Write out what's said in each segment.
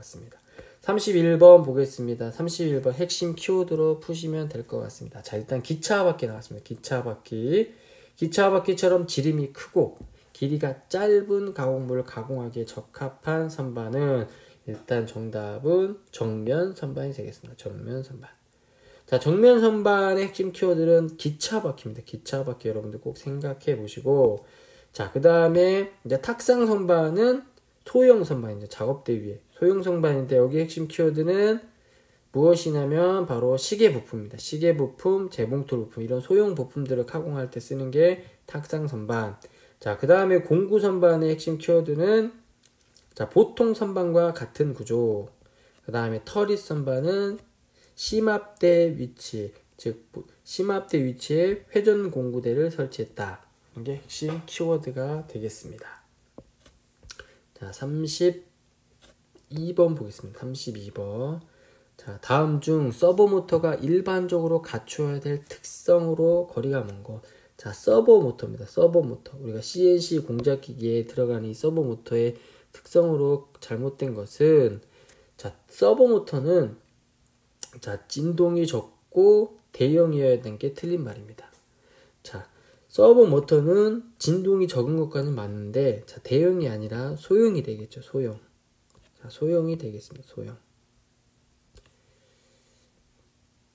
같습니다. 31번 보겠습니다. 31번 핵심 키워드로 푸시면 될 것 같습니다. 자, 일단 기차바퀴 나왔습니다. 기차바퀴처럼 지름이 크고 길이가 짧은 가공물을 가공하기에 적합한 선반은 일단 정답은 정면 선반이 되겠습니다. 정면 선반. 자, 정면 선반의 핵심 키워드는 기차바퀴입니다. 기차바퀴 여러분들 꼭 생각해 보시고, 자, 그 다음에 이제 탁상 선반은 소형 선반입니다. 작업대 위에 소형 선반인데 여기 핵심 키워드는 무엇이냐면 바로 시계 부품입니다. 시계 부품, 재봉틀 부품 이런 소형 부품들을 가공할 때 쓰는 게 탁상 선반. 자, 그 다음에 공구 선반의 핵심 키워드는 자, 보통 선반과 같은 구조. 그 다음에 터릿 선반은 심압대 위치, 즉 심압대 위치에 회전 공구대를 설치했다. 이게 핵심 키워드가 되겠습니다. 자, 32번 보겠습니다. 32번. 자, 다음 중 서버 모터가 일반적으로 갖춰야 될 특성으로 거리가 먼 것. 자, 서버 모터입니다. 서버 모터. 우리가 CNC 공작기기에 들어가는 이 서버 모터의 특성으로 잘못된 것은, 자, 서버 모터는 자, 진동이 적고 대형이어야 되는 게 틀린 말입니다. 자, 서버 모터는 진동이 적은 것까지는 맞는데, 자, 대형이 아니라 소형이 되겠죠. 소형. 자, 소형이 되겠습니다. 소형.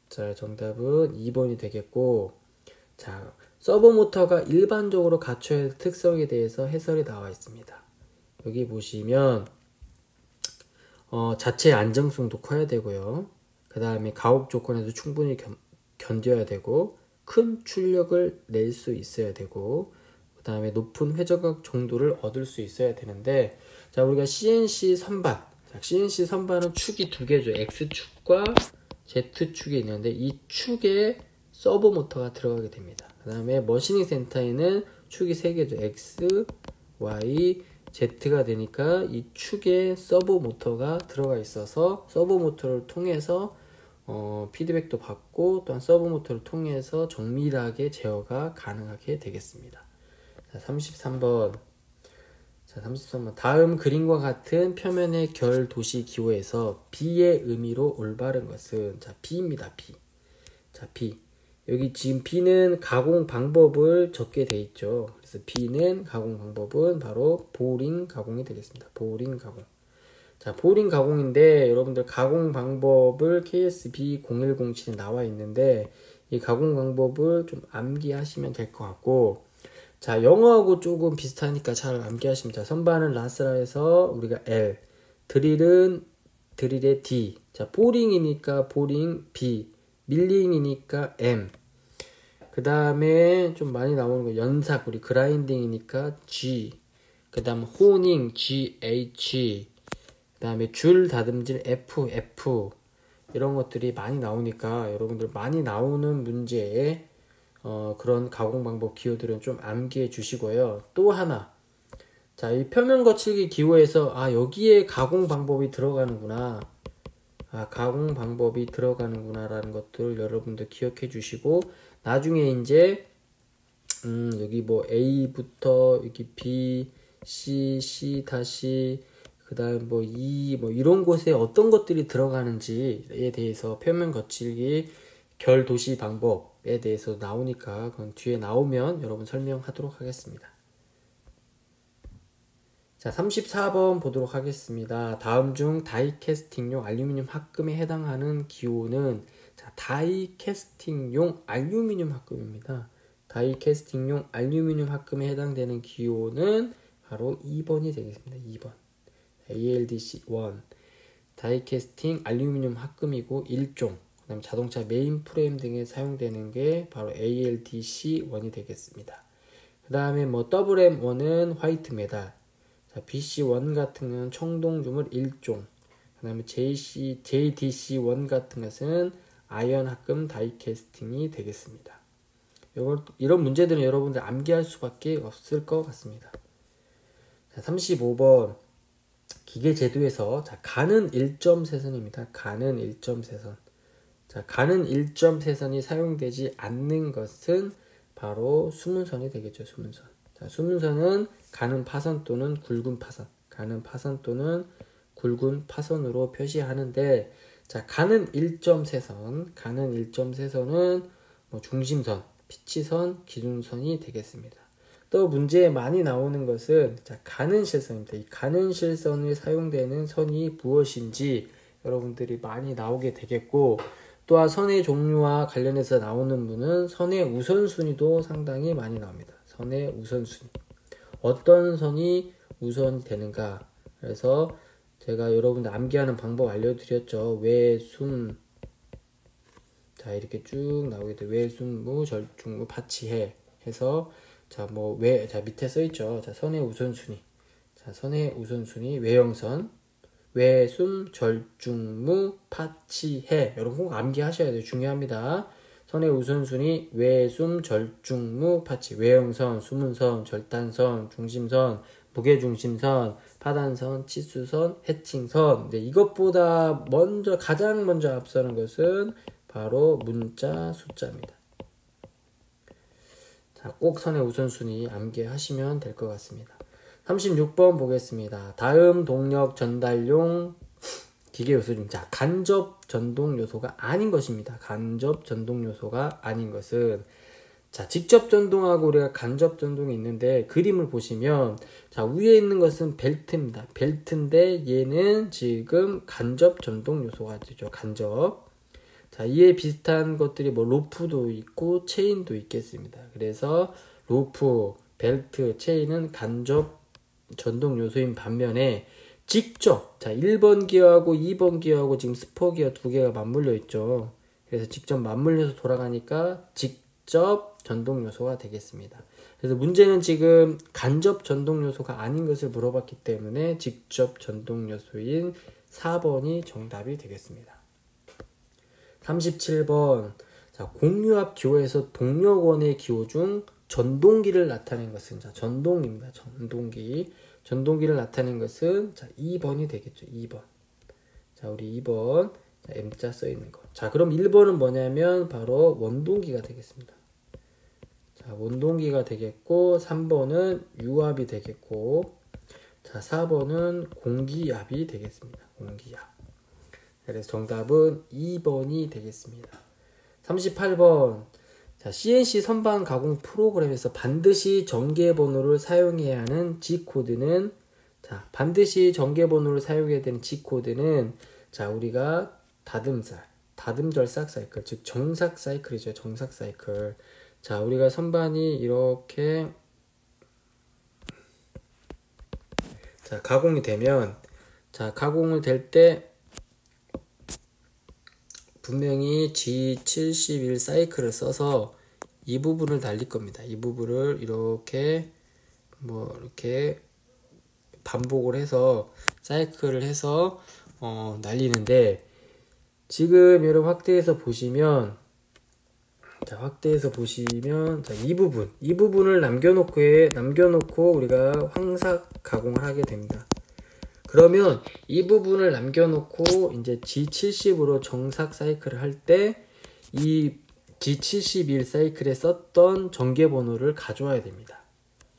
자, 정답은 2번이 되겠고, 자, 서버 모터가 일반적으로 갖춰야 할 특성에 대해서 해설이 나와 있습니다. 여기 보시면 자체 안정성도 커야 되고요. 그 다음에 가혹 조건에도 충분히 견뎌야 되고, 큰 출력을 낼 수 있어야 되고, 그 다음에 높은 회전각 정도를 얻을 수 있어야 되는데, 자, 우리가 CNC 선반, 자, CNC 선반은 축이 두 개죠. X축과 Z축이 있는데 이 축에 서버 모터가 들어가게 됩니다. 그 다음에 머시닝 센터에는 축이 세 개죠. X, Y, Z가 되니까 이 축에 서버 모터가 들어가 있어서 서버 모터를 통해서 피드백도 받고, 또한 서버 모터를 통해서 정밀하게 제어가 가능하게 되겠습니다. 자, 33번. 자, 33번. 다음 그림과 같은 표면의 결 도시 기호에서 B의 의미로 올바른 것은, 자, B입니다. B. 자, B. 여기 지금 B는 가공 방법을 적게 돼 있죠. 그래서 B는 가공 방법은 바로 보링 가공이 되겠습니다. 보링 가공. 자, 보링 가공인데 여러분들 가공 방법을 KSB 0107에 나와 있는데 이 가공 방법을 좀 암기하시면 될 것 같고, 자, 영어하고 조금 비슷하니까 잘 암기하시면, 자, 선반은 라스라에서 우리가 L, 드릴의 D, 자, 보링이니까 보링 B, 밀링이니까 M, 그 다음에 좀 많이 나오는 거 연삭, 우리 그라인딩이니까 G, 그 다음 호닝 GH, 그 다음에 줄 다듬질 F 이런 것들이 많이 나오니까 여러분들 많이 나오는 문제에 그런 가공 방법 기호들은 좀 암기해 주시고요. 또 하나, 자, 이 표면 거칠기 기호에서 여기에 가공 방법이 들어가는구나, 가공 방법이 들어가는구나 라는 것들 여러분들 기억해 주시고, 나중에 이제 여기 뭐 A부터 여기 B, C 다시 그 다음 뭐 E 뭐 이런 곳에 어떤 것들이 들어가는지에 대해서 표면 거칠기 결 도시 방법에 대해서 나오니까 그건 뒤에 나오면 여러분 설명하도록 하겠습니다. 자, 34번 보도록 하겠습니다. 다음 중 다이캐스팅용 알루미늄 합금에 해당하는 기호는, 자, 다이캐스팅용 알루미늄 합금입니다. 다이캐스팅용 알루미늄 합금에 해당되는 기호는 바로 2번이 되겠습니다. 2번. ALDC1. 다이캐스팅 알루미늄 합금이고 1종. 그 다음 자동차 메인 프레임 등에 사용되는 게 바로 ALDC1이 되겠습니다. 그 다음에 뭐 WM1은 화이트 메달, 자, BC1 같은 경우는 청동주물 1종, 그 다음에 JDC1 같은 것은 아이언 합금 다이캐스팅이 되겠습니다. 이런 문제들은 여러분들 암기할 수밖에 없을 것 같습니다. 자, 35번. 기계 제도에서, 자, 가는 1점 세선입니다. 가는 1점 세선. 자, 가는 1점 세선이 사용되지 않는 것은 바로 수문선이 되겠죠. 수문선. 자, 수문선은 가는 파선 또는 굵은 파선, 가는 파선 또는 굵은 파선으로 표시하는데, 자, 가는 1점 세선은 뭐 중심선, 피치선, 기준선이 되겠습니다. 또 문제에 많이 나오는 것은 자, 가는 실선입니다. 이 가는 실선에 사용되는 선이 무엇인지 여러분들이 많이 나오게 되겠고, 또한 선의 종류와 관련해서 나오는 문은 선의 우선순위도 상당히 많이 나옵니다. 선의 우선순위. 어떤 선이 우선되는가. 그래서 제가 여러분들 암기하는 방법 알려드렸죠. 외순. 자, 이렇게 쭉 나오게 돼. 외순무, 절중무, 파치해. 해서 자, 자, 밑에 써 있죠. 자, 선의 우선순위. 자, 선의 우선순위 외형선. 외순, 절중무, 파치해. 여러분 꼭 암기하셔야 돼요. 중요합니다. 선의 우선순위 외순, 절중무, 파치. 외형선, 수문선, 절단선, 중심선, 무게중심선, 파단선, 치수선, 해칭선. 네, 이것보다 가장 먼저 앞서는 것은 바로 문자, 숫자입니다. 자, 꼭 선의 우선순위 암기하시면 될 것 같습니다. 36번 보겠습니다. 다음 동력 전달용 기계 요소 중, 자, 간접 전동 요소가 아닌 것입니다. 간접 전동 요소가 아닌 것은, 자, 직접 전동하고 우리가 간접 전동이 있는데, 그림을 보시면, 자, 위에 있는 것은 벨트입니다. 벨트인데, 얘는 지금 간접 전동 요소가 되죠. 간접. 자, 이에 비슷한 것들이 뭐 로프도 있고 체인도 있겠습니다. 그래서 로프, 벨트, 체인은 간접 전동 요소인 반면에 직접, 자, 1번 기어하고 2번 기어하고 지금 스포 기어 두 개가 맞물려 있죠. 그래서 직접 맞물려서 돌아가니까 직접 전동 요소가 되겠습니다. 그래서 문제는 지금 간접 전동 요소가 아닌 것을 물어봤기 때문에 직접 전동 요소인 4번이 정답이 되겠습니다. 37번. 자, 공유압 기호에서 동력원의 기호 중 전동기를 나타낸 것은, 자, 전동기입니다. 전동기를 나타낸 것은, 자, 2번이 되겠죠. 2번. 자, 우리 2번. 자, M자 써 있는 거. 자, 그럼 1번은 뭐냐면 바로 원동기가 되겠습니다. 자, 원동기가 되겠고, 3번은 유압이 되겠고, 자, 4번은 공기압이 되겠습니다. 공기압. 그래서 정답은 2번이 되겠습니다. 38번. 자, CNC 선반 가공 프로그램에서 반드시 전개번호를 사용해야 하는 G코드는, 자, 반드시 전개번호를 사용해야 되는 G코드는, 자, 우리가 다듬절삭 사이클, 즉 정삭 사이클이죠. 정삭 사이클. 자, 우리가 선반이 이렇게, 자, 가공이 되면, 자, 가공을 될 때 분명히 G71 사이클을 써서 이 부분을 달릴 겁니다. 이 부분을 이렇게 이렇게 반복을 해서 사이클을 해서 날리는데, 지금 여러분 확대해서 보시면, 자, 자, 이 부분을 남겨놓고 우리가 황삭 가공을 하게 됩니다. 그러면 이 부분을 남겨놓고 이제 G70으로 정삭 사이클을 할 때 이 G71 사이클에 썼던 전개번호를 가져와야 됩니다.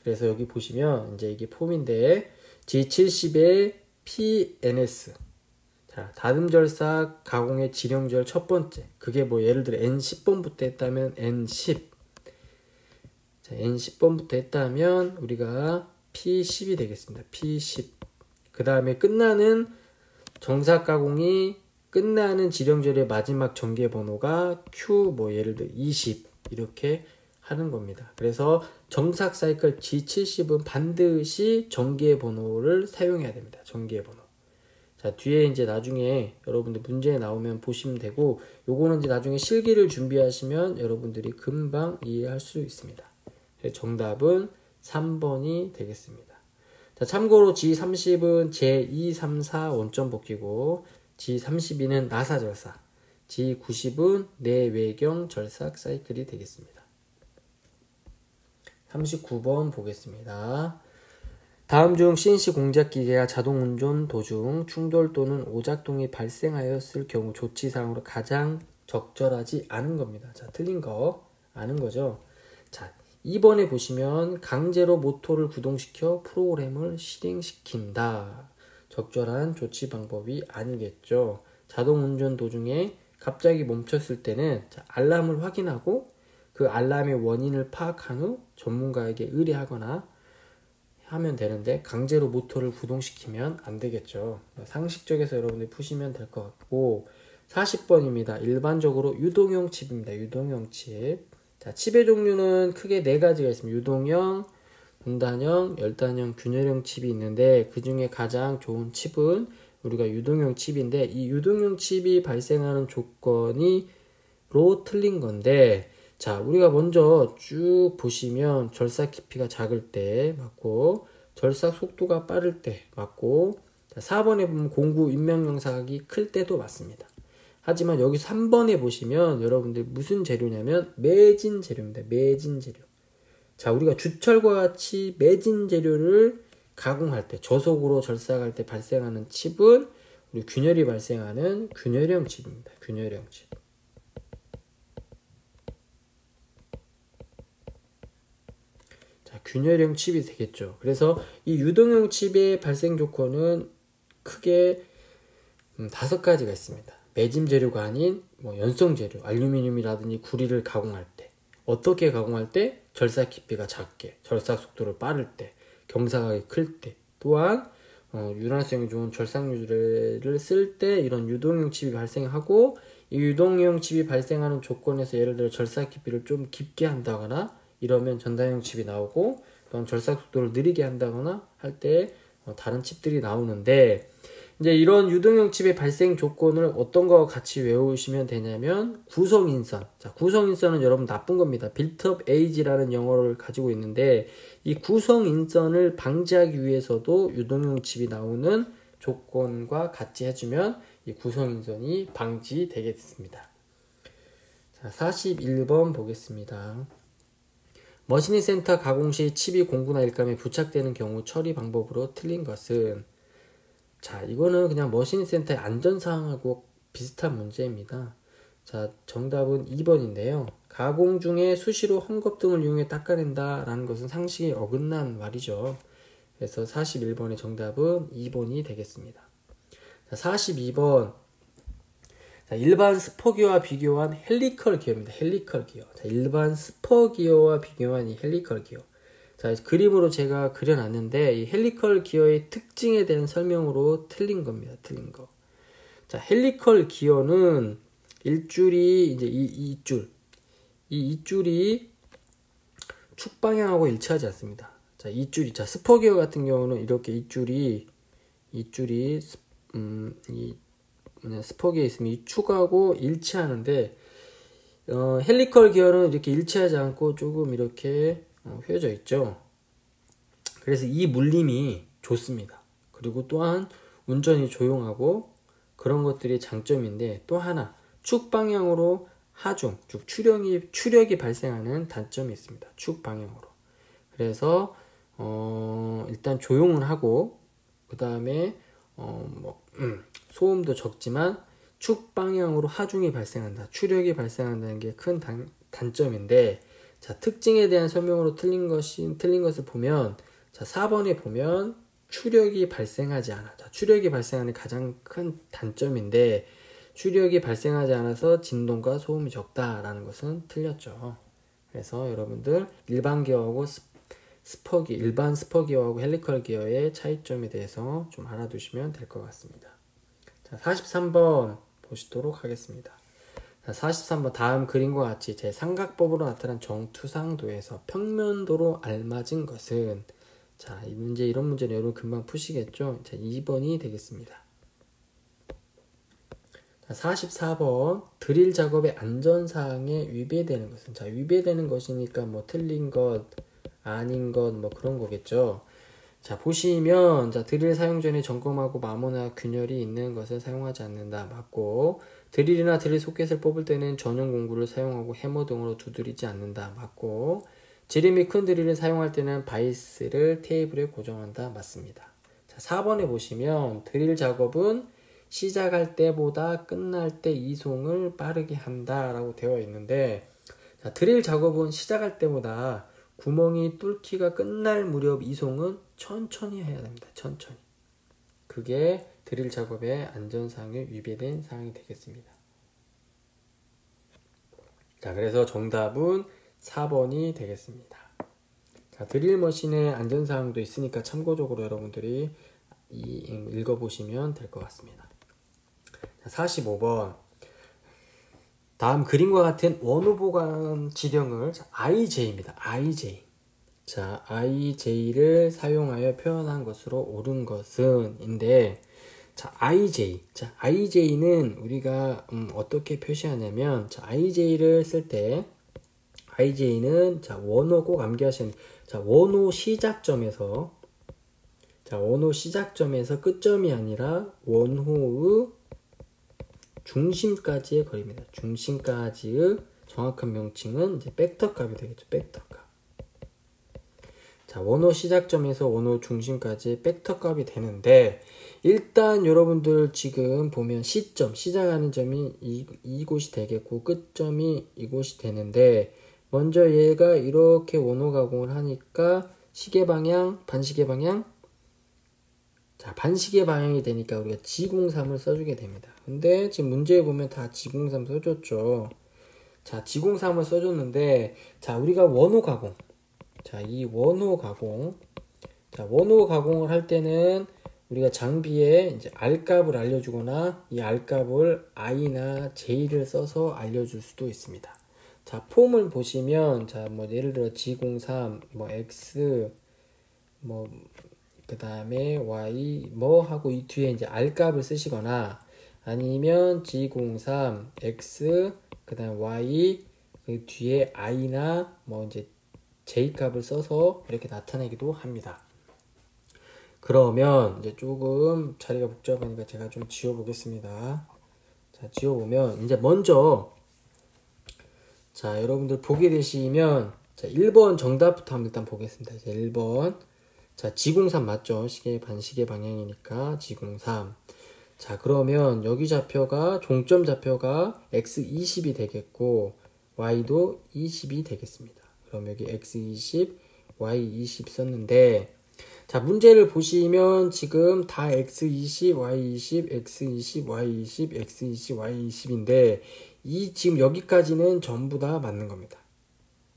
그래서 여기 보시면 이제 이게 폼인데 G70의 PNS, 자, 다듬절삭 가공의 지령절 첫 번째, 그게 뭐 예를 들어 N10번부터 했다면 N10, 자, N10번부터 했다면 우리가 P10이 되겠습니다. P10. 그 다음에 끝나는 정삭 가공이 끝나는 지령절의 마지막 전개번호가 Q, 뭐 예를 들어 20 이렇게 하는 겁니다. 그래서 정삭 사이클 G70은 반드시 전개번호를 사용해야 됩니다. 전개번호. 자, 뒤에 이제 나중에 여러분들 문제 나오면 보시면 되고, 요거는 이제 나중에 실기를 준비하시면 여러분들이 금방 이해할 수 있습니다. 정답은 3번이 되겠습니다. 자, 참고로 G30은 제2, 3, 4 원점 복귀고, G32는 나사절삭, G90은 내외경 절삭 사이클이 되겠습니다. 39번 보겠습니다. 다음 중 CNC 공작기계가 자동운전 도중 충돌 또는 오작동이 발생하였을 경우 조치사항으로 가장 적절하지 않은 겁니다. 자, 틀린 거 아는 거죠. 자, 2번에 보시면 강제로 모터를 구동시켜 프로그램을 실행시킨다. 적절한 조치 방법이 아니겠죠. 자동 운전 도중에 갑자기 멈췄을 때는 알람을 확인하고 그 알람의 원인을 파악한 후 전문가에게 의뢰하거나 하면 되는데 강제로 모터를 구동시키면 안 되겠죠. 상식적에서 여러분들이 푸시면 될 것 같고 40번입니다. 일반적으로 유동형 칩입니다. 유동형 칩. 자, 칩의 종류는 크게 네 가지가 있습니다. 유동형, 분단형, 열단형, 균열형 칩이 있는데 그 중에 가장 좋은 칩은 우리가 유동형 칩인데 이 유동형 칩이 발생하는 조건이 로 틀린 건데 자, 우리가 먼저 쭉 보시면 절삭 깊이가 작을 때 맞고 절삭 속도가 빠를 때 맞고 자, 4번에 보면 공구 인명영상이 클 때도 맞습니다. 하지만 여기 3번에 보시면 여러분들 무슨 재료냐면 매진 재료입니다. 매진 재료. 자, 우리가 주철과 같이 매진 재료를 가공할 때 저속으로 절삭할 때 발생하는 칩은 우리 균열이 발생하는 균열형 칩입니다. 균열형 칩. 균열형 칩이 되겠죠. 그래서 이 유동형 칩의 발생 조건은 크게 5가지가 있습니다. 매짐 재료가 아닌 연성 재료, 알루미늄이라든지 구리를 가공할 때 어떻게 가공할 때 절삭 깊이가 작게, 절삭 속도를 빠를 때, 경사각이 클 때, 또한 유연성이 좋은 절삭유래를 쓸 때 이런 유동형 칩이 발생하고 이 유동형 칩이 발생하는 조건에서 예를 들어 절삭 깊이를 좀 깊게 한다거나 이러면 전단형 칩이 나오고 또한 절삭 속도를 느리게 한다거나 할 때 다른 칩들이 나오는데 이제 이런 유동형 칩의 발생 조건을 어떤 거와 같이 외우시면 되냐면 구성인선. 자, 구성인선은 여러분 나쁜 겁니다. 빌트업 에이지라는 영어를 가지고 있는데 이 구성인선을 방지하기 위해서도 유동형 칩이 나오는 조건과 같이 해주면 이 구성인선이 방지되겠습니다. 자, 41번 보겠습니다. 머신링 센터 가공 시 칩이 공구나 일감에 부착되는 경우 처리 방법으로 틀린 것은 자, 이거는 그냥 머신링 센터의 안전사항하고 비슷한 문제입니다. 자, 정답은 2번인데요. 가공 중에 수시로 헝겊 등을 이용해 닦아낸다 라는 것은 상식에 어긋난 말이죠. 그래서 41번의 정답은 2번이 되겠습니다. 자, 42번. 자, 일반 스포기어와 비교한 헬리컬 기어입니다. 헬리컬 기어. 자, 일반 스포기어와 비교한 이 헬리컬 기어. 자, 그림으로 제가 그려놨는데 이 헬리컬 기어의 특징에 대한 설명으로 틀린 겁니다. 틀린 거. 자, 헬리컬 기어는 일줄이 이제 이 it줄이 축 방향하고 일치하지 않습니다. 자, it줄이 스포 기어 같은 경우는 이렇게 it줄이 스포 기어에 있으면 이 축하고 일치하는데 헬리컬 기어는 이렇게 일치하지 않고 조금 이렇게 휘어져 있죠. 그래서 이 물림이 좋습니다. 그리고 또한 운전이 조용하고 그런 것들이 장점인데 또 하나 축 방향으로 하중, 즉 추력이 발생하는 단점이 있습니다. 축 방향으로. 그래서 일단 조용은 하고 그 다음에 소음도 적지만 축 방향으로 하중이 발생한다. 추력이 발생한다는 게 큰 단점인데 자, 특징에 대한 설명으로 틀린 것을 보면 자, 4번에 보면 추력이 발생하지 않아. 자, 추력이 발생하는 가장 큰 단점인데 추력이 발생하지 않아서 진동과 소음이 적다라는 것은 틀렸죠. 그래서 여러분들 일반 기어하고 일반 스포 기어하고 헬리컬 기어의 차이점에 대해서 좀 알아두시면 될 것 같습니다. 자, 43번 보시도록 하겠습니다. 자, 43번 다음 그림과 같이 제 삼각법으로 나타난 정투상도에서 평면도로 알맞은 것은 자, 이런 문제는 여러분 금방 푸시겠죠? 자, 2번이 되겠습니다. 자, 44번 드릴 작업의 안전사항에 위배되는 것은 자, 위배되는 것이니까 틀린 것, 아닌 것 그런 거겠죠. 자, 보시면 자, 드릴 사용 전에 점검하고 마모나 균열이 있는 것을 사용하지 않는다. 맞고 드릴이나 드릴 소켓을 뽑을 때는 전용 공구를 사용하고 해머 등으로 두드리지 않는다. 맞고 지름이 큰 드릴을 사용할 때는 바이스를 테이블에 고정한다. 맞습니다. 자, 4번에 보시면 드릴 작업은 시작할 때보다 끝날 때 이송을 빠르게 한다 라고 되어 있는데 자, 드릴 작업은 시작할 때보다 구멍이 뚫기가 끝날 무렵 이송은 천천히 해야 됩니다. 천천히. 그게 드릴 작업의 안전사항에 위배된 사항이 되겠습니다. 자, 그래서 정답은 4번이 되겠습니다. 자, 드릴머신의 안전사항도 있으니까 참고적으로 여러분들이 읽어보시면 될 것 같습니다. 자, 45번. 다음 그림과 같은 원호 보관 지령을 IJ입니다. IJ. 자, IJ를 사용하여 표현한 것으로 옳은 것은 인데, 자, IJ. 자, IJ는 우리가 어떻게 표시하냐면, 자, IJ를 쓸 때, IJ는 자, 원호 꼭 암기하시는, 자, 원호 시작점에서, 자, 원호 시작점에서 끝점이 아니라 원호의 중심까지의 거리입니다. 중심까지의 정확한 명칭은 이제 벡터 값이 되겠죠. 벡터 값. 자, 원호 시작점에서 원호 중심까지의 벡터 값이 되는데, 일단 여러분들 지금 보면 시점, 시작하는 점이 이곳이 되겠고 끝점이 이곳이 되는데, 먼저 얘가 이렇게 원호 가공을 하니까 시계 방향, 반시계 방향, 자, 반시계 방향이 되니까 우리가 G03을 써주게 됩니다. 근데 지금 문제에 보면 다 G03 써줬죠. 자, G03을 써줬는데, 자, 우리가 원호 가공. 자, 이 원호 가공. 자, 원호 가공을 할 때는 우리가 장비에 이제 R값을 알려주거나 이 R값을 I나 J를 써서 알려줄 수도 있습니다. 자, 폼을 보시면, 자, 뭐, 예를 들어 G03, 뭐, X, 뭐, 그 다음에 Y, 뭐 하고 이 뒤에 이제 R값을 쓰시거나 아니면 G03, X, 그 다음 Y, 그 뒤에 I나 뭐 이제 J값을 써서 이렇게 나타내기도 합니다. 그러면 이제 조금 자리가 복잡하니까 제가 좀 지워보겠습니다. 자, 지워보면 이제 먼저 자, 여러분들 보게 되시면 자, 1번 정답부터 한번 일단 보겠습니다. 이제 1번. 자, G03 맞죠? 시계 반시계 방향이니까 G03. 자, 그러면 여기 좌표가 종점 좌표가 X20이 되겠고 Y도 20이 되겠습니다. 그럼 여기 X20, Y20 썼는데 자, 문제를 보시면 지금 다 X20, Y20, X20, Y20, X20, Y20인데 이 지금 여기까지는 전부 다 맞는 겁니다.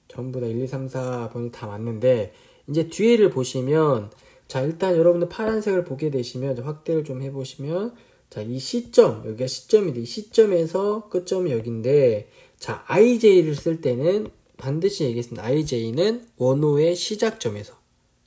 전부 다 1, 2, 3, 4번이 다 맞는데 이제 뒤에를 보시면 자, 일단 여러분들 파란색을 보게 되시면 확대를 좀 해보시면 자, 이 시점, 여기가 시점인데 이 시점에서 끝점이 여기인데 자, IJ를 쓸 때는 반드시 얘기했습니다. IJ는 원호의 시작점에서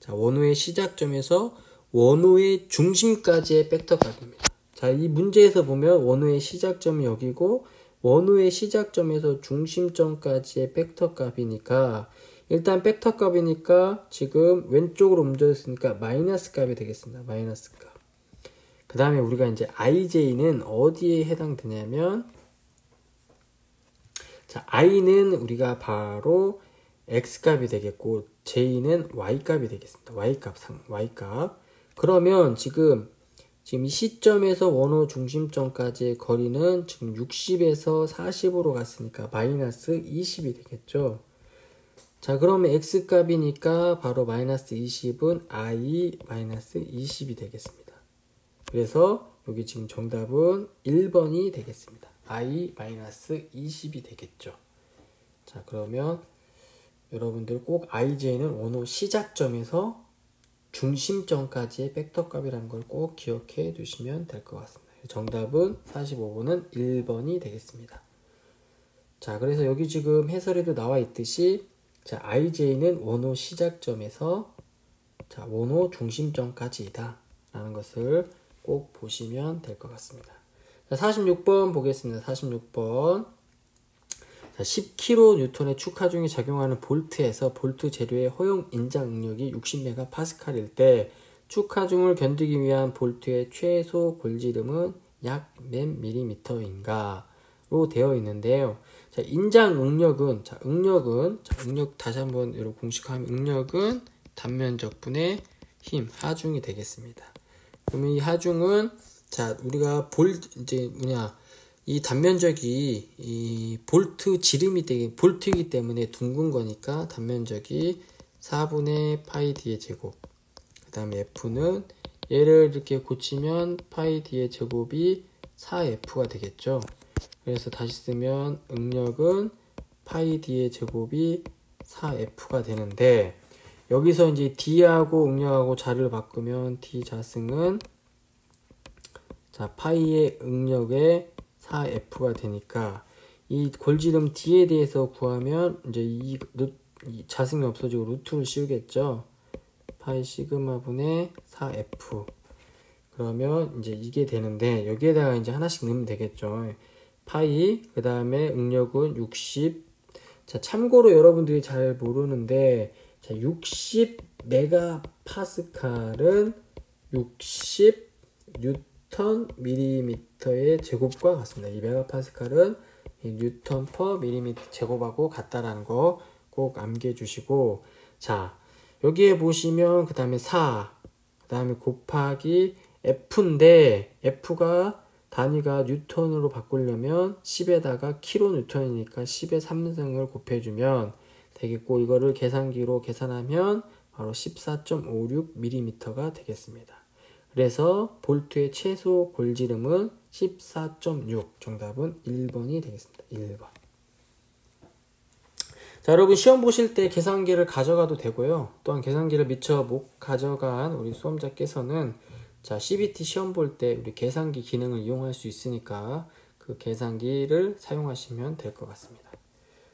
자, 원호의 시작점에서 원호의 중심까지의 벡터 값입니다. 자, 이 문제에서 보면 원호의 시작점이 여기고 원호의 시작점에서 중심점까지의 벡터 값이니까 일단 벡터 값이니까 지금 왼쪽으로 옮겨졌으니까 마이너스 값이 되겠습니다. 마이너스 값. 그 다음에 우리가 이제 IJ는 어디에 해당되냐면 자, I는 우리가 바로 X값이 되겠고 J는 Y값이 되겠습니다. Y값. 그러면 지금 이 시점에서 원호 중심점까지의 거리는 지금 60에서 40으로 갔으니까 마이너스 20이 되겠죠. 자, 그러면 X값이니까 바로 마이너스 20은 I 마이너스 20이 되겠습니다. 그래서 여기 지금 정답은 1번이 되겠습니다. I 마이너스 20이 되겠죠. 자, 그러면 여러분들 꼭 IJ는 원호 시작점에서 중심점까지의 벡터 값이라는 걸 꼭 기억해 두시면 될 것 같습니다. 정답은 45번은 1번이 되겠습니다. 자, 그래서 여기 지금 해설에도 나와 있듯이 자, IJ는 원호 시작점에서 자, 원호 중심점까지이다 라는 것을 꼭 보시면 될 것 같습니다. 자, 46번 보겠습니다. 46번. 자, 10kN의 축하중이 작용하는 볼트에서 볼트 재료의 허용 인장 응력이 60MPa일 때 축하중을 견디기 위한 볼트의 최소 골지름은 약 몇 밀리미터인가로 되어 있는데요. 자, 인장 응력은 응력 다시 한번 여러분 공식화하면 응력은 단면적분의 힘 하중이 되겠습니다. 그러면 이 하중은 자, 우리가 이 단면적이 이 볼트 지름이 되게 볼트이기 때문에 둥근 거니까 단면적이 4분의 파이 d의 제곱. 그 다음에 F는 얘를 이렇게 고치면 파이 d의 제곱이 4f가 되겠죠. 그래서 다시 쓰면 응력은 파이 d의 제곱이 4f가 되는데, 여기서 이제 d하고 응력하고 자를 바꾸면 d 자승은 자 파이의 응력의 4f가 되니까 이 골지름 d에 대해서 구하면 이제 이 자승이 없어지고 루트를 씌우겠죠. 파이 시그마 분의 4f. 그러면 이제 이게 되는데 여기에다가 이제 하나씩 넣으면 되겠죠. 파이, 그 다음에 응력은 60. 자, 참고로 여러분들이 잘 모르는데, 자, 60 메가파스칼은 60 뉴턴 밀리미터의 제곱과 같습니다. 이 메가파스칼은 이 뉴턴 퍼 밀리미터 제곱하고 같다라는 거 꼭 암기해 주시고, 자, 여기에 보시면 그 다음에 4, 그 다음에 곱하기 F인데 F가 단위가 뉴턴으로 바꾸려면 10에다가 킬로뉴턴이니까 10의 3승을 곱해주면 되겠고, 이거를 계산기로 계산하면 바로 14.56mm가 되겠습니다. 그래서 볼트의 최소 골지름은 14.6. 정답은 1번이 되겠습니다. 1번. 자, 여러분 시험 보실 때 계산기를 가져가도 되고요. 또한 계산기를 미처 못 가져간 우리 수험자께서는 자, CBT 시험 볼 때 우리 계산기 기능을 이용할 수 있으니까 그 계산기를 사용하시면 될 것 같습니다.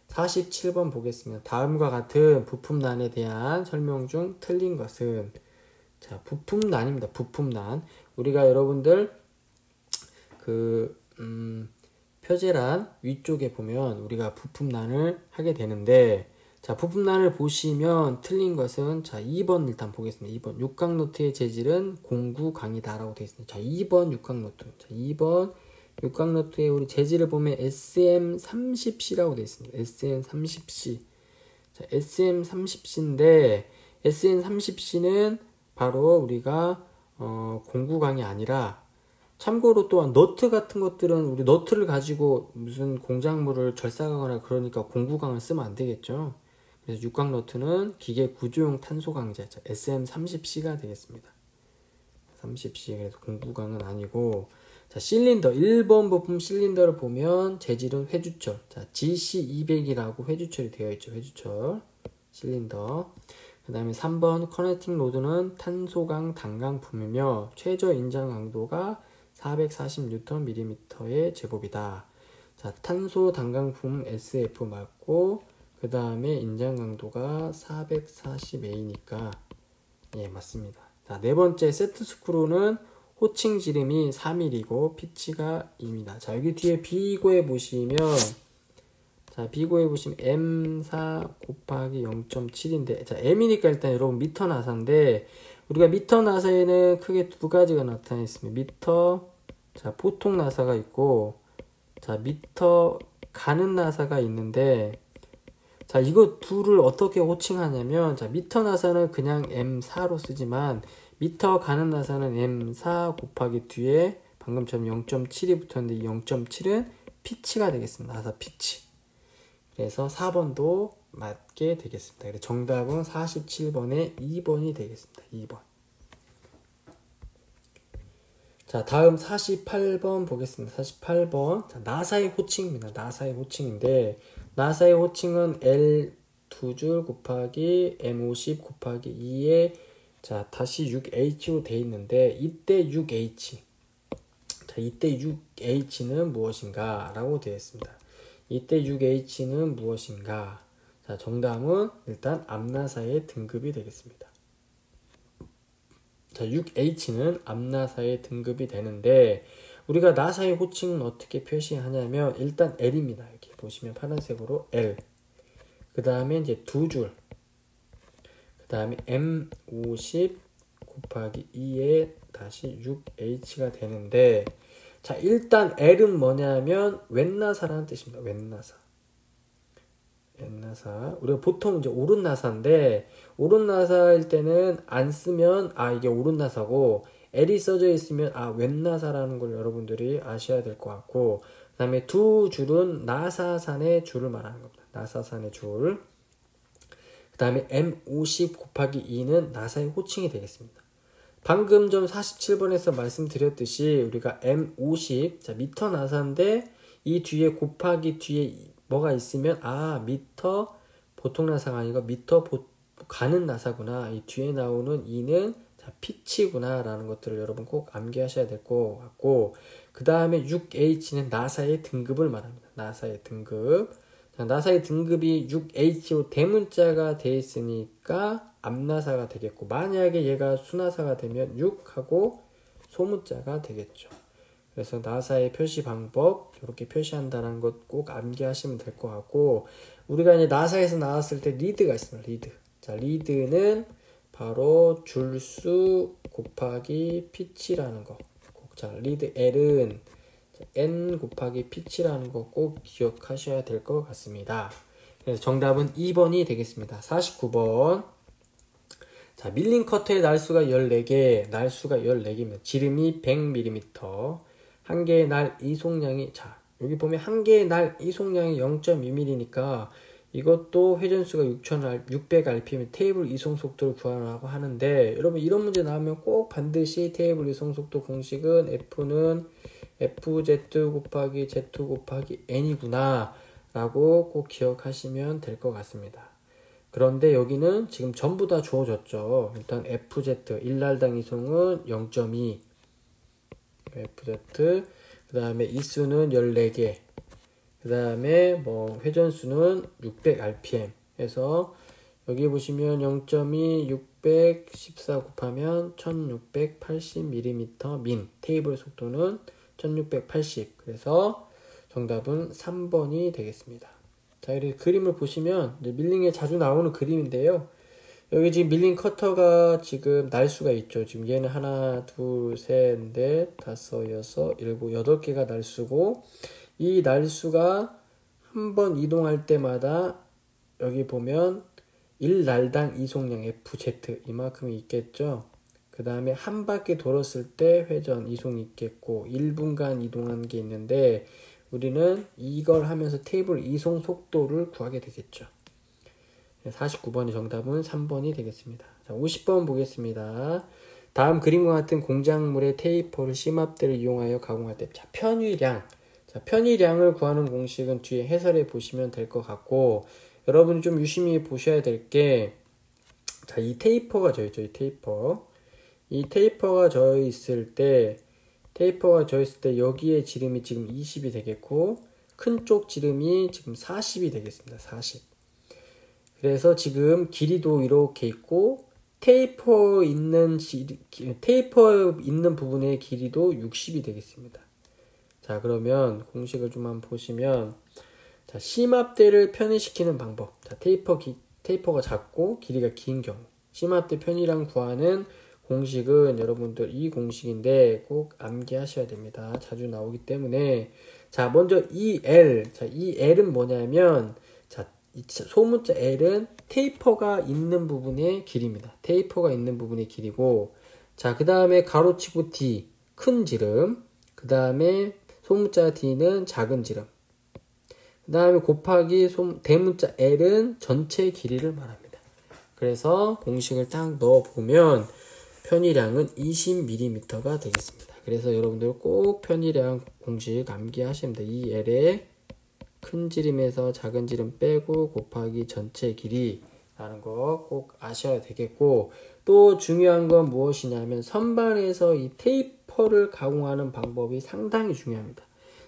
47번 보겠습니다. 다음과 같은 부품난에 대한 설명 중 틀린 것은, 자, 부품난입니다. 부품난. 우리가 여러분들 표제란 위쪽에 보면 우리가 부품난을 하게 되는데, 자, 부품난을 보시면 틀린 것은, 자, 2번 일단 보겠습니다. 2번 육각노트의 재질은 공구강이다 라고 되어 있습니다. 자, 2번 육각노트. 자, 2번 육각노트의 우리 재질을 보면 SM30C라고 되어 있습니다. SM30C. 자, SM30C인데 SM30C는 바로 우리가 공구강이 아니라, 참고로 또한 너트 같은 것들은 우리 너트를 가지고 무슨 공작물을 절삭하거나 그러니까 공구강을 쓰면 안 되겠죠. 그래서 육각 너트는 기계 구조용 탄소 강제 SM30C가 되겠습니다. 30C. 그래서 공구강은 아니고, 자, 실린더 1번 부품 실린더를 보면 재질은 회주철. 자, GC200이라고 회주철이 되어 있죠. 회주철 실린더. 그 다음에 3번 커넥팅 로드는 탄소강 단강품이며 최저 인장 강도가 440Nm의 제곱이다. 자, 탄소 단강품 SF 맞고, 그 다음에 인장 강도가 440A니까 예, 맞습니다. 자, 네 번째 세트 스크루는 호칭 지름이 3mm이고 피치가 2입니다. 자, 여기 뒤에 비고에 보시면, 자, 비고에 보시면 M4 곱하기 0.7인데, 자, M이니까 일단 여러분 미터 나사인데, 우리가 미터 나사에는 크게 두 가지가 나타나 있습니다. 미터, 자, 보통 나사가 있고, 자, 미터 가는 나사가 있는데, 자, 이거 둘을 어떻게 호칭하냐면, 자, 미터 나사는 그냥 M4로 쓰지만, 미터 가는 나사는 M4 곱하기 뒤에 방금처럼 0.7이 붙었는데, 이 0.7은 피치가 되겠습니다. 나사 피치. 그래서 4번도 맞게 되겠습니다. 그래서 정답은 47번에 2번이 되겠습니다. 2번. 자, 다음 48번 보겠습니다. 48번. 자, 나사의 호칭입니다. 나사의 호칭인데, 나사의 호칭은 L 2줄 곱하기 M50 곱하기 2에 자, 다시 6H로 되어 있는데, 이때 6H. 자, 이때 6H는 무엇인가? 라고 되어 있습니다. 이때 6H는 무엇인가? 자, 정답은 일단 앞나사의 등급이 되겠습니다. 자, 6H는 앞나사의 등급이 되는데, 우리가 나사의 호칭은 어떻게 표시하냐면, 일단 L입니다. 이렇게 보시면 파란색으로 L. 그 다음에 이제 두 줄. 그 다음에 M50 곱하기 2에 다시 6H가 되는데, 자, 일단 L은 뭐냐면, 왼나사라는 뜻입니다. 왼나사. 왼나사. 우리가 보통 이제 오른나사인데, 오른나사일 때는 안 쓰면, 아, 이게 오른나사고, L이 써져 있으면, 아, 왼나사라는 걸 여러분들이 아셔야 될 것 같고, 그 다음에 두 줄은 나사산의 줄을 말하는 겁니다. 나사산의 줄. 그 다음에 M50 곱하기 2는 나사의 호칭이 되겠습니다. 방금 전 47번에서 말씀드렸듯이 우리가 M50, 자, 미터 나사인데 이 뒤에 곱하기 뒤에 뭐가 있으면 미터 보통 나사가 아니고 미터 가는 나사구나. 이 뒤에 나오는 2는 자, 피치구나 라는 것들을 여러분 꼭 암기하셔야 될 것 같고, 그 다음에 6H는 나사의 등급을 말합니다. 나사의 등급. 자, 나사의 등급이 6H로 대문자가 돼 있으니까 앞나사가 되겠고, 만약에 얘가 수나사가 되면 6하고 소문자가 되겠죠. 그래서 나사의 표시 방법 이렇게 표시한다는 것 꼭 암기하시면 될 것 같고, 우리가 이제 나사에서 나왔을 때 리드가 있습니다. 리드. 자, 리드는 바로 줄수 곱하기 피치라는 거. 자, 리드 L은 N 곱하기 피치라는 거 꼭 기억하셔야 될 것 같습니다. 그래서 정답은 2번이 되겠습니다. 49번. 자, 밀린 커터의 날수가 14개, 날수가 14개입니다. 지름이 100mm, 한 개의 날 이송량이, 자, 여기 보면 한 개의 날 이송량이 0.2mm니까 이것도 회전수가 600rpm 테이블 이송 속도를 구하라고 하는데, 여러분 이런 문제 나오면 꼭 반드시 테이블 이송 속도 공식은 F는 FZ 곱하기 Z 곱하기 N이구나 라고 꼭 기억하시면 될 것 같습니다. 그런데 여기는 지금 전부 다 주어졌죠. 일단 FZ 1날당 이송은 0.2 FZ, 그 다음에 이수는 14개, 그 다음에 뭐 회전수는 600rpm 해서 여기 보시면 0.2 614 곱하면 1680mm 민, 테이블 속도는 1680. 그래서 정답은 3번이 되겠습니다. 자, 이렇게 그림을 보시면 이제 밀링에 자주 나오는 그림인데요. 여기 지금 밀링 커터가 지금 날수가 있죠. 지금 얘는 하나, 둘, 셋, 넷, 다섯, 여섯, 일곱, 8개가 날수고, 이 날수가 한 번 이동할 때마다 여기 보면 1날당 이송량 FZ 이만큼이 있겠죠. 그 다음에 한 바퀴 돌았을 때 회전 이송이 있겠고, 1분간 이동한 게 있는데 우리는 이걸 하면서 테이블 이송 속도를 구하게 되겠죠. 49번의 정답은 3번이 되겠습니다. 자, 50번 보겠습니다. 다음 그림과 같은 공작물의 테이퍼를 심압대를 이용하여 가공할 때, 자, 편의량. 자, 편의량을 구하는 공식은 뒤에 해설해 보시면 될 것 같고, 여러분이 좀 유심히 보셔야 될 게, 자, 이 테이퍼가 져 있죠. 이 테이퍼. 이 테이퍼가 져 있을 때, 여기에 지름이 지금 20이 되겠고, 큰 쪽 지름이 지금 40이 되겠습니다. 40. 그래서 지금 길이도 이렇게 있고, 테이퍼 있는 부분의 길이도 60이 되겠습니다. 자, 그러면 공식을 좀 한번 보시면, 자, 심압대를 편의시키는 방법. 자, 테이퍼가 작고 길이가 긴 경우, 심압대 편의량 구하는 공식은 여러분들 이 공식인데 꼭 암기하셔야 됩니다. 자주 나오기 때문에. 자, 먼저 이 L. 자, 이 L은 뭐냐면, 자, 이 소문자 L은 테이퍼가 있는 부분의 길이입니다. 테이퍼가 있는 부분의 길이고, 자, 그 다음에 가로치고 D, 큰 지름. 그 다음에 소문자 D는 작은 지름. 그 다음에 곱하기 대문자 L은 전체 길이를 말합니다. 그래서 공식을 딱 넣어보면 편의량은 20mm가 되겠습니다. 그래서 여러분들 꼭 편의량 공식 암기하시면 돼요. 이 L에 큰 지름에서 작은 지름 빼고 곱하기 전체 길이라는 거 꼭 아셔야 되겠고, 또 중요한 건 무엇이냐면 선반에서 이 테이퍼를 가공하는 방법이 상당히 중요합니다.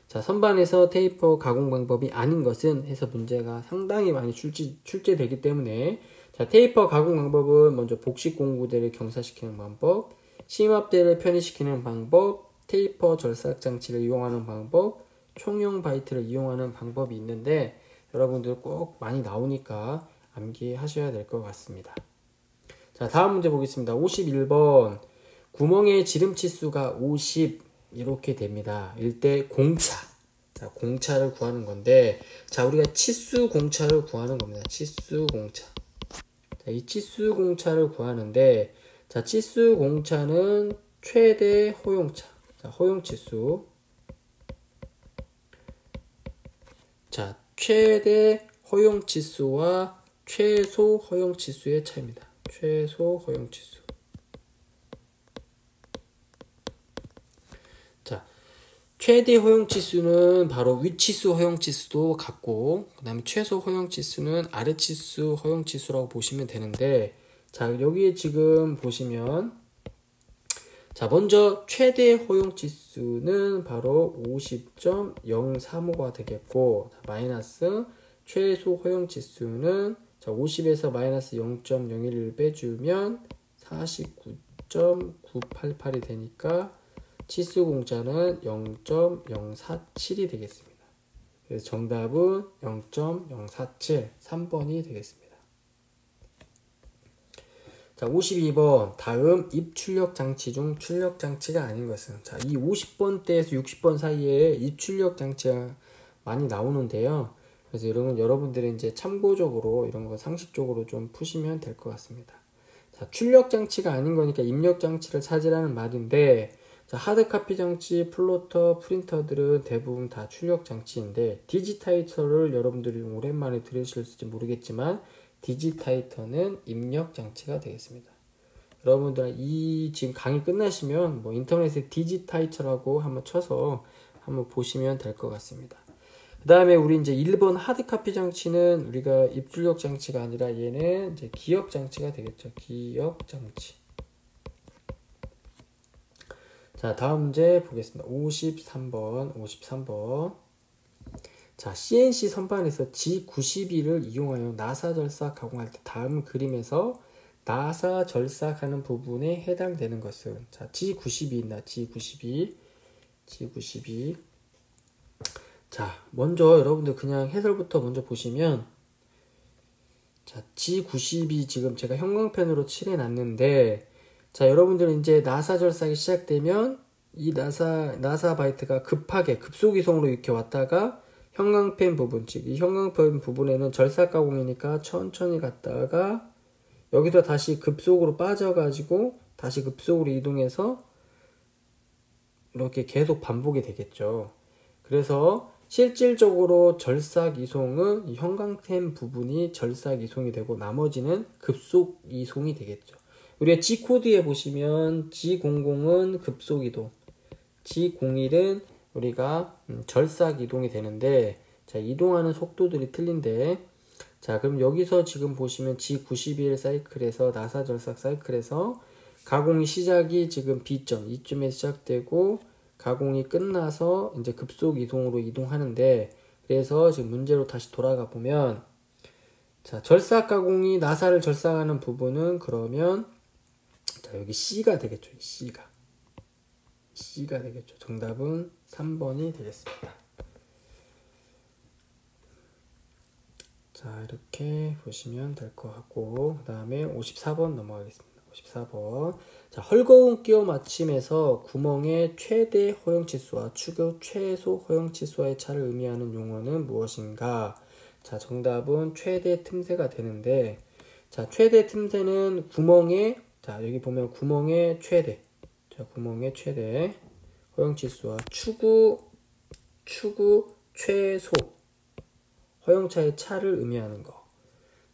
자, 선반에서 테이퍼 가공 방법이 아닌 것은 해서 문제가 상당히 많이 출제되기 때문에, 자, 테이퍼 가공 방법은 먼저 복식 공구대를 경사시키는 방법, 심압대를 편의시키는 방법, 테이퍼 절삭 장치를 이용하는 방법, 총용 바이트를 이용하는 방법이 있는데 여러분들 꼭 많이 나오니까 암기하셔야 될 것 같습니다. 자, 다음 문제 보겠습니다. 51번. 구멍의 지름 치수가 50 이렇게 됩니다. 이때 공차. 자, 공차를 구하는 건데, 자, 우리가 치수 공차를 구하는 겁니다. 치수 공차. 자, 이 치수 공차를 구하는데, 자, 치수 공차는 최대 허용차. 자, 허용치수. 자, 최대 허용치수와 최소 허용치수의 차이입니다. 최소 허용치수. 최대 허용치수는 바로 위치수 허용치수도 같고, 그 다음에 최소 허용치수는 아래치수 허용치수라고 보시면 되는데, 자, 여기에 지금 보시면, 자, 먼저 최대 허용치수는 바로 50.035가 되겠고, 자, 마이너스 최소 허용치수는 자, 50에서 마이너스 0.011을 빼주면 49.988이 되니까 치수 공차는 0.047이 되겠습니다. 그래서 정답은 0.047, 3번이 되겠습니다. 자, 52번. 다음 입출력 장치 중 출력 장치가 아닌 것은. 자, 이 50번대에서 60번 사이에 입출력 장치가 많이 나오는데요. 그래서 이런 건 여러분들이 이제 참고적으로 이런 거 상식적으로 좀 푸시면 될 것 같습니다. 자, 출력 장치가 아닌 거니까 입력 장치를 찾으라는 말인데, 자, 하드카피 장치, 플로터, 프린터들은 대부분 다 출력 장치인데, 디지타이터를 여러분들이 오랜만에 들으실지 모르겠지만, 디지타이터는 입력 장치가 되겠습니다. 여러분들 이 지금 강의 끝나시면 뭐 인터넷에 디지타이터라고 한번 쳐서 한번 보시면 될 것 같습니다. 그 다음에 우리 이제 1번 하드카피 장치는 우리가 입출력 장치가 아니라 얘는 이제 기억 장치가 되겠죠. 기억 장치. 자, 다음 문제 보겠습니다. 53번. 자, CNC 선반에서 G92를 이용하여 나사 절삭 가공할 때 다음 그림에서 나사 절삭하는 부분에 해당되는 것은. 자, G92 있나? G92. 자, 먼저 여러분들 그냥 해설부터 먼저 보시면, 자, G92 지금 제가 형광펜으로 칠해 놨는데, 자, 여러분들은 이제 나사 절삭이 시작되면 이 나사 바이트가 급하게 급속 이송으로 이렇게 왔다가 형광펜 부분, 즉 이 형광펜 부분에는 절삭 가공이니까 천천히 갔다가 여기서 다시 급속으로 빠져가지고 다시 급속으로 이동해서 이렇게 계속 반복이 되겠죠. 그래서 실질적으로 절삭 이송은 이 형광펜 부분이 절삭 이송이 되고 나머지는 급속 이송이 되겠죠. 우리가 G코드에 보시면 G00은 급속 이동, G01은 우리가 절삭 이동이 되는데, 자, 이동하는 속도들이 틀린데, 자, 그럼 여기서 지금 보시면 G91 사이클에서 나사 절삭 사이클에서 가공이 시작이 지금 B점, 이쯤에 시작되고 가공이 끝나서 이제 급속 이동으로 이동하는데, 그래서 지금 문제로 다시 돌아가 보면, 자, 절삭 가공이 나사를 절삭하는 부분은 그러면 자, 여기 C가 되겠죠. C가 되겠죠. 정답은 3번이 되겠습니다. 자, 이렇게 보시면 될 것 같고, 그 다음에 54번 넘어가겠습니다. 54번. 자, 헐거운 끼워 맞춤에서 구멍의 최대 허용치수와 축의 최소 허용치수와의 차를 의미하는 용어는 무엇인가? 자, 정답은 최대 틈새가 되는데, 자, 최대 틈새는 구멍의, 자, 여기 보면 구멍의 최대, 자, 구멍의 최대 허용치수와 추구 최소 허용차의 차를 의미하는 거.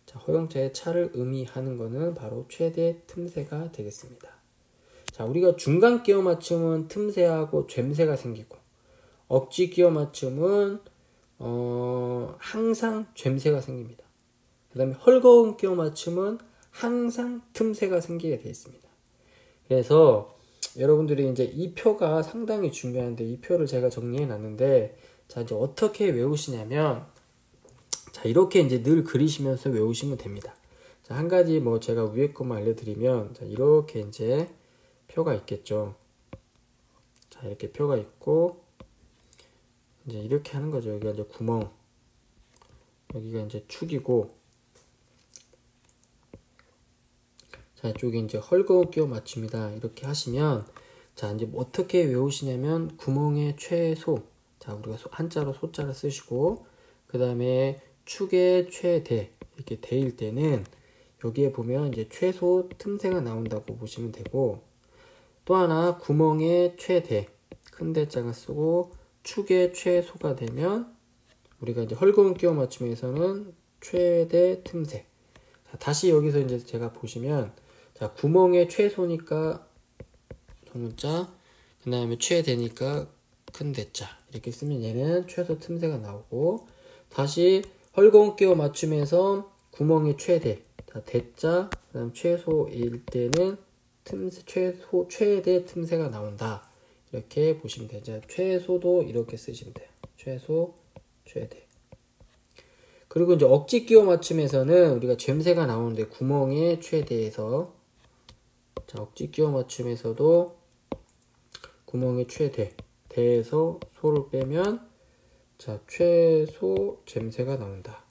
자, 허용차의 차를 의미하는 거는 바로 최대 틈새가 되겠습니다. 자, 우리가 중간 끼워 맞춤은 틈새하고 젬새가 생기고, 억지 끼워 맞춤은 항상 젬새가 생깁니다. 그 다음에 헐거운 끼워 맞춤은 항상 틈새가 생기게 되어 있습니다. 그래서 여러분들이 이제 이 표가 상당히 중요한데, 이 표를 제가 정리해 놨는데, 자, 이제 어떻게 외우시냐면, 자, 이렇게 이제 늘 그리시면서 외우시면 됩니다. 자, 한 가지 뭐 제가 위에 것만 알려드리면, 자, 이렇게 이제 표가 있겠죠. 자, 이렇게 표가 있고, 이제 이렇게 하는 거죠. 여기가 이제 구멍, 여기가 이제 축이고, 자, 이쪽에 이제 헐거운 끼워 맞춤이다. 이렇게 하시면, 자, 이제 뭐 어떻게 외우시냐면, 구멍의 최소, 자, 우리가 한자로 소자를 쓰시고, 그 다음에 축의 최대, 이렇게 대일 때는 여기에 보면 이제 최소 틈새가 나온다고 보시면 되고, 또 하나 구멍의 최대, 큰 대자가 쓰고 축의 최소가 되면 우리가 이제 헐거운 끼워 맞춤에서는 최대 틈새. 자, 다시 여기서 이제 제가 보시면, 자, 구멍의 최소니까 소문자, 그 다음에 최대니까 큰 대자 이렇게 쓰면 얘는 최소 틈새가 나오고, 다시 헐거운 끼워 맞춤에서 구멍의 최대, 자, 대자 그다음 최소일 때는 최대 틈새가 나온다. 이렇게 보시면 되죠. 최소도 이렇게 쓰시면 돼요. 최소, 최대. 그리고 이제 억지 끼워 맞춤에서는 우리가 젬새가 나오는데 구멍의 최대에서, 자, 억지 끼워 맞춤에서도 구멍의 최대, 대에서 소를 빼면, 자, 최소 젬새가 나온다.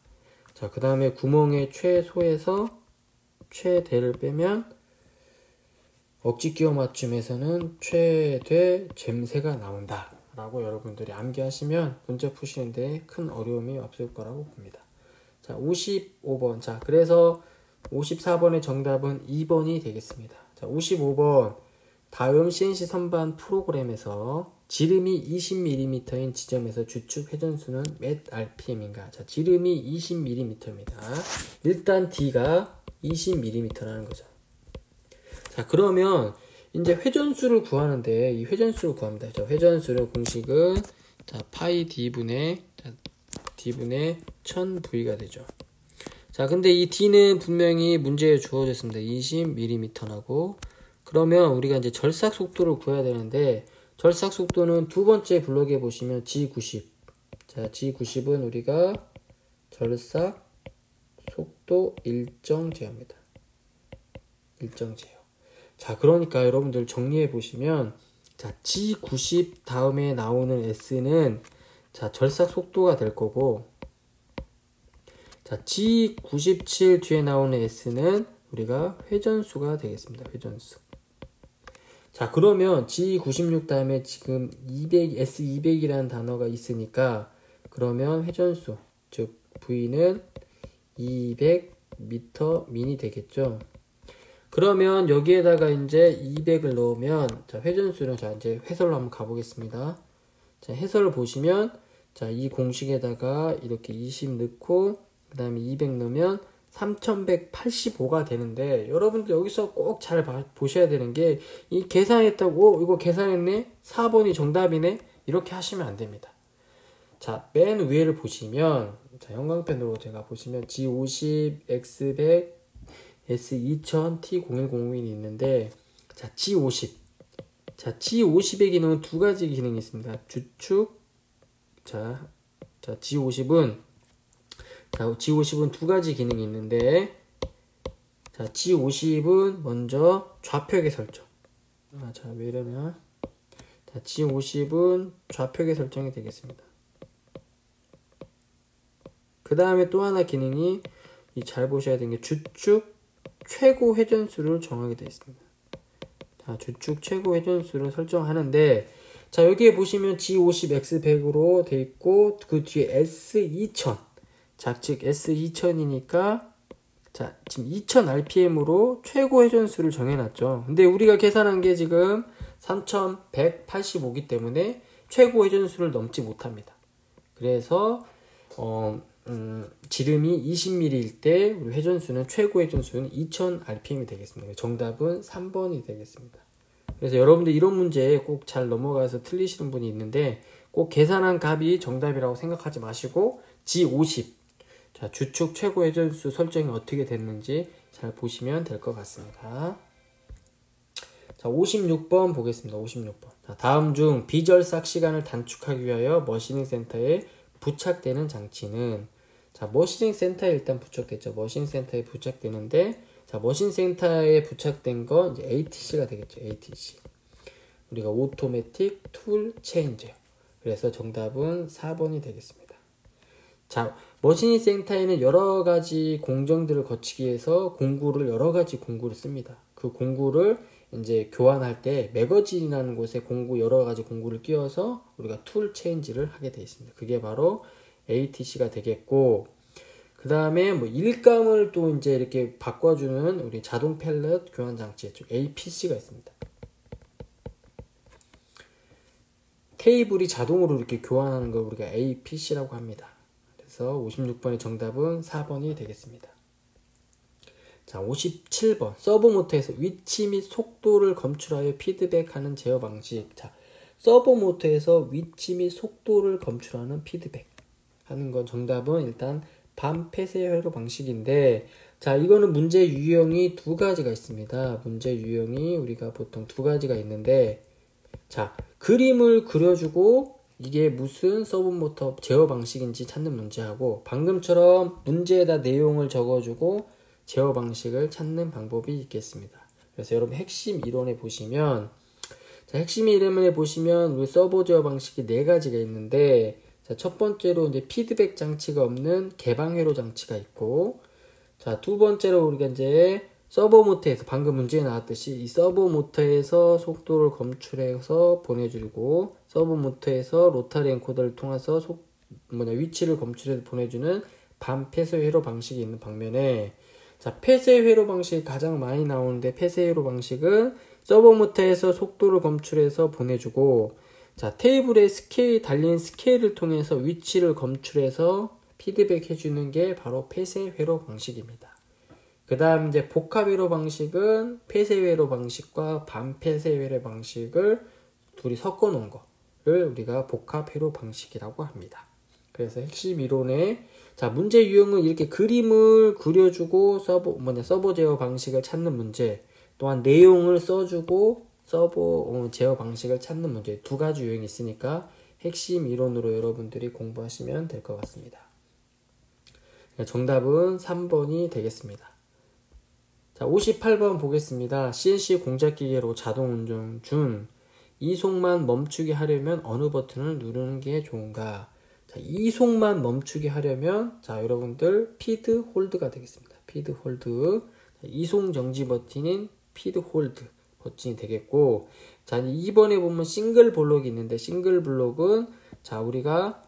자, 그 다음에 구멍의 최소에서 최대를 빼면 억지 끼워 맞춤에서는 최대 젬새가 나온다 라고 여러분들이 암기하시면 문제 푸시는데 큰 어려움이 없을 거라고 봅니다. 자, 55번. 자, 그래서 54번의 정답은 2번이 되겠습니다. 자, 55번. 다음 CNC 선반 프로그램에서 지름이 20mm인 지점에서 주축 회전수는 몇 RPM인가? 자, 지름이 20mm입니다. 일단 D가 20mm라는 거죠. 자, 그러면 이제 회전수를 구하는데, 이 회전수를 구합니다. 자, 회전수의 공식은, 자, 파이 D분의 1000V가 되죠. 자, 근데 이 D는 분명히 문제에 주어졌습니다. 20mm라고. 그러면 우리가 이제 절삭 속도를 구해야 되는데, 절삭 속도는 두 번째 블록에 보시면 G90. 자, G90은 우리가 절삭 속도 일정제입니다. 일정제요. 자, 그러니까 여러분들 정리해 보시면, 자, G90 다음에 나오는 S는, 자, 절삭 속도가 될 거고, 자, G97 뒤에 나오는 S는 우리가 회전수가 되겠습니다. 회전수. 자, 그러면 G96 다음에 지금 200, S200이라는 단어가 있으니까, 그러면 회전수, 즉 V는 200m 민이 되겠죠. 그러면 여기에다가 이제 200을 넣으면, 자, 회전수는, 자, 이제 해설로 한번 가보겠습니다. 자, 해설을 보시면, 자, 이 공식에다가 이렇게 20 넣고, 그 다음에 200 넣으면 3185가 되는데, 여러분들 여기서 꼭 잘 보셔야 되는 게, 이 계산했다고, 이거 계산했네? 4번이 정답이네? 이렇게 하시면 안 됩니다. 자, 맨 위에를 보시면, 자, 형광펜으로 제가 보시면 G50, X100, S2000, T0100이 있는데, 자, G50. 자, G50의 기능은 두 가지 기능이 있습니다. 주축. 자, G50은 두 가지 기능이 있는데, 자, G50은 먼저 좌표계 설정. 자, 왜 이러냐. 자, G50은 좌표계 설정이 되겠습니다. 그 다음에 또 하나 기능이, 잘 보셔야 되는 게 주축 최고 회전수를 정하게 되어 있습니다. 자, 주축 최고 회전수를 설정하는데, 자, 여기에 보시면 G50 X100으로 되어 있고, 그 뒤에 S2000. 자, 즉 S2000이니까, 자, 지금 2000rpm으로 최고 회전수를 정해놨죠. 근데 우리가 계산한 게 지금 3185이기 때문에 최고 회전수를 넘지 못합니다. 그래서 지름이 20mm일 때 우리 회전수는, 최고 회전수는 2000rpm이 되겠습니다. 정답은 3번이 되겠습니다. 그래서 여러분들 이런 문제 꼭 잘 넘어가서 틀리시는 분이 있는데, 꼭 계산한 값이 정답이라고 생각하지 마시고 G50, 자, 주축 최고 회전수 설정이 어떻게 됐는지 잘 보시면 될 것 같습니다. 자, 56번 보겠습니다. 56번. 자, 다음 중 비절삭 시간을 단축하기 위하여 머시닝 센터에 부착되는 장치는, 자, 머시닝 센터에 일단 부착됐죠. 머시닝 센터에 부착되는데, 자, 머신 센터에 부착된 건 이제 ATC가 되겠죠. ATC. 우리가 오토매틱 툴 체인저. 그래서 정답은 4번이 되겠습니다. 자, 머신 센터에는 여러 가지 공정들을 거치기 위해서 여러 가지 공구를 씁니다. 그 공구를 이제 교환할 때 매거진이라는 곳에 여러 가지 공구를 끼워서 우리가 툴 체인지를 하게 되어 있습니다. 그게 바로 ATC가 되겠고, 그 다음에 뭐 일감을 또 이제 이렇게 바꿔주는 우리 자동 펠렛 교환 장치, 즉 APC가 있습니다. 케이블이 자동으로 이렇게 교환하는 걸 우리가 APC라고 합니다. 그래서 56번의 정답은 4번이 되겠습니다. 자, 57번. 서브모터에서 위치 및 속도를 검출하여 피드백하는 제어 방식. 자, 서버 모터에서 위치 및 속도를 검출하는 피드백 하는 건 정답은 일단 반폐쇄 회로 방식인데, 자, 이거는 문제 유형이 두 가지가 있습니다. 문제 유형이 우리가 보통 두 가지가 있는데, 자, 그림을 그려주고 이게 무슨 서브 모터 제어 방식인지 찾는 문제하고, 방금처럼 문제에다 내용을 적어주고 제어 방식을 찾는 방법이 있겠습니다. 그래서 여러분 핵심 이론에 보시면, 자, 핵심 이론에 보시면 우리 서버 제어 방식이 네 가지가 있는데, 자, 첫 번째로 이제 피드백 장치가 없는 개방 회로 장치가 있고, 자, 두 번째로 우리가 이제 서버 모터에서 방금 문제에 나왔듯이 이 서버 모터에서 속도를 검출해서 보내주고, 서버 모터에서 로터리 엔코더를 통해서 위치를 검출해서 보내주는 반폐쇄 회로 방식이 있는 반면에, 자, 폐쇄 회로 방식이 가장 많이 나오는데, 폐쇄 회로 방식은 서버 모터에서 속도를 검출해서 보내주고, 자, 테이블에 달린 스케일을 통해서 위치를 검출해서 피드백 해주는 게 바로 폐쇄 회로 방식입니다. 그 다음 이제 복합 회로 방식은 폐쇄 회로 방식과 반폐쇄 회로 방식을 둘이 섞어 놓은 거를 우리가 복합 회로 방식이라고 합니다. 그래서 핵심 이론에, 자, 문제 유형은 이렇게 그림을 그려주고 서버 제어 방식을 찾는 문제, 또한 내용을 써주고 서버 제어 방식을 찾는 문제, 두 가지 유형이 있으니까 핵심 이론으로 여러분들이 공부하시면 될 것 같습니다. 정답은 3번이 되겠습니다. 자, 58번 보겠습니다. CNC 공작기계로 자동 운전 중 이속만 멈추게 하려면 어느 버튼을 누르는 게 좋은가? 자, 이속만 멈추게 하려면, 자, 여러분들 피드 홀드가 되겠습니다. 피드 홀드. 이속 정지 버튼인 피드 홀드 버튼이 되겠고, 자, 2번에 보면 싱글 블록이 있는데, 싱글 블록은, 자, 우리가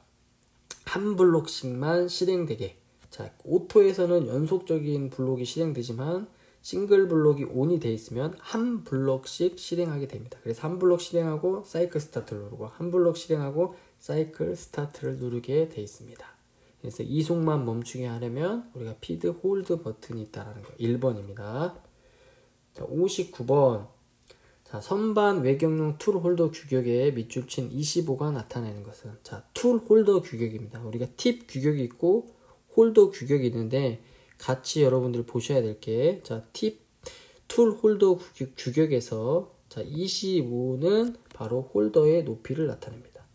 한 블록씩만 실행되게, 자, 오토에서는 연속적인 블록이 실행되지만 싱글 블록이 ON이 되어 있으면 한 블록씩 실행하게 됩니다. 그래서 한 블록 실행하고 사이클 스타트를 누르고, 한 블록 실행하고 사이클 스타트를 누르게 되어 있습니다. 그래서 이속만 멈추게 하려면 우리가 피드 홀드 버튼이 있다는 거, 1번입니다. 자, 59번. 자, 선반 외경용 툴 홀더 규격에 밑줄 친 25가 나타내는 것은, 자, 툴 홀더 규격입니다. 우리가 팁 규격이 있고 홀더 규격이 있는데, 같이 여러분들 보셔야 될 게, 자, 툴 홀더 규격에서, 자, 25는 바로 홀더의 높이를 나타냅니다.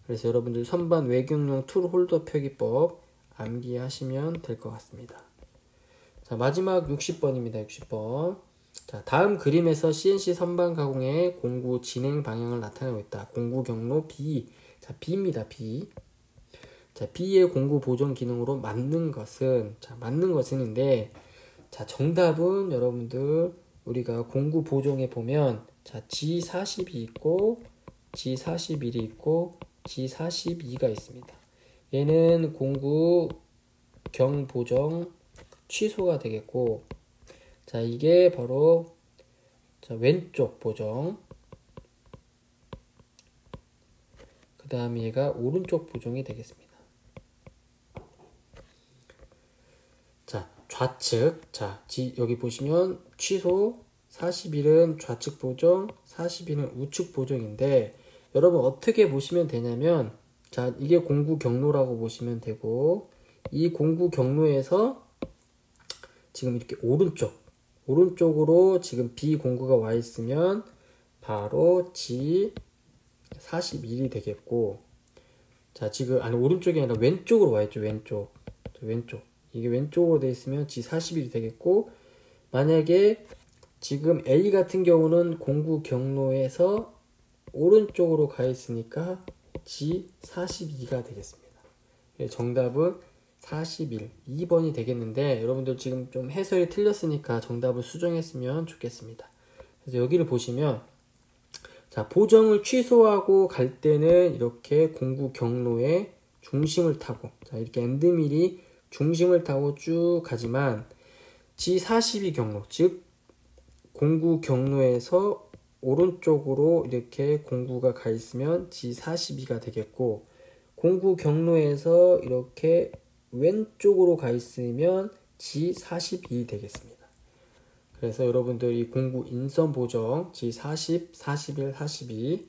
그래서 여러분들 선반 외경용 툴 홀더 표기법 암기하시면 될 것 같습니다. 자, 마지막 60번입니다. 60번. 자, 다음 그림에서 CNC 선반 가공의 공구 진행 방향을 나타내고 있다. 공구 경로 B. 자, B입니다. B. 자, B의 공구 보정 기능으로 맞는 것은, 자, 맞는 것은인데, 자, 정답은 여러분들 우리가 공구 보정에 보면, 자, G40이 있고 G41이 있고 G42가 있습니다. 얘는 공구 경 보정 취소가 되겠고, 자, 이게 바로, 자, 왼쪽 보정, 그 다음에 얘가 오른쪽 보정이 되겠습니다. 자, 좌측, 자, 여기 보시면 취소, 41은 좌측 보정, 42는 우측 보정인데, 여러분 어떻게 보시면 되냐면, 자, 이게 공구 경로라고 보시면 되고, 이 공구 경로에서 지금 이렇게 오른쪽으로 지금 B 공구가 와 있으면 바로 G41이 되겠고, 자, 지금 아니 오른쪽이 아니라 왼쪽으로 와 있죠. 왼쪽. 이게 왼쪽으로 돼 있으면 G41이 되겠고, 만약에 지금 A 같은 경우는 공구 경로에서 오른쪽으로 가 있으니까 G42가 되겠습니다. 정답은 41, 2번이 되겠는데, 여러분들 지금 좀 해설이 틀렸으니까 정답을 수정했으면 좋겠습니다. 그래서 여기를 보시면, 자, 보정을 취소하고 갈 때는 이렇게 공구 경로에 중심을 타고, 자, 이렇게 엔드밀이 중심을 타고 쭉 가지만, G42 경로, 즉 공구 경로에서 오른쪽으로 이렇게 공구가 가 있으면 G42가 되겠고, 공구 경로에서 이렇게 왼쪽으로 가 있으면 G42 되겠습니다. 그래서 여러분들 이 공구 인선 보정 G40, 41, 42,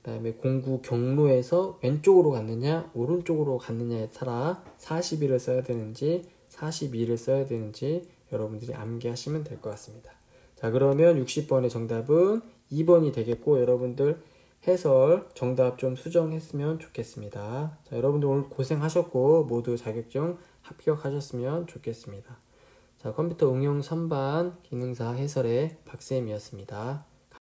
그 그다음에 공구 경로에서 왼쪽으로 갔느냐 오른쪽으로 갔느냐에 따라 41을 써야 되는지 42를 써야 되는지 여러분들이 암기하시면 될 것 같습니다. 자, 그러면 60번의 정답은 2번이 되겠고 여러분들 해설 정답 좀 수정했으면 좋겠습니다. 자, 여러분들 오늘 고생하셨고 모두 자격증 합격하셨으면 좋겠습니다. 자, 컴퓨터 응용 선반 기능사 해설의 박쌤이었습니다.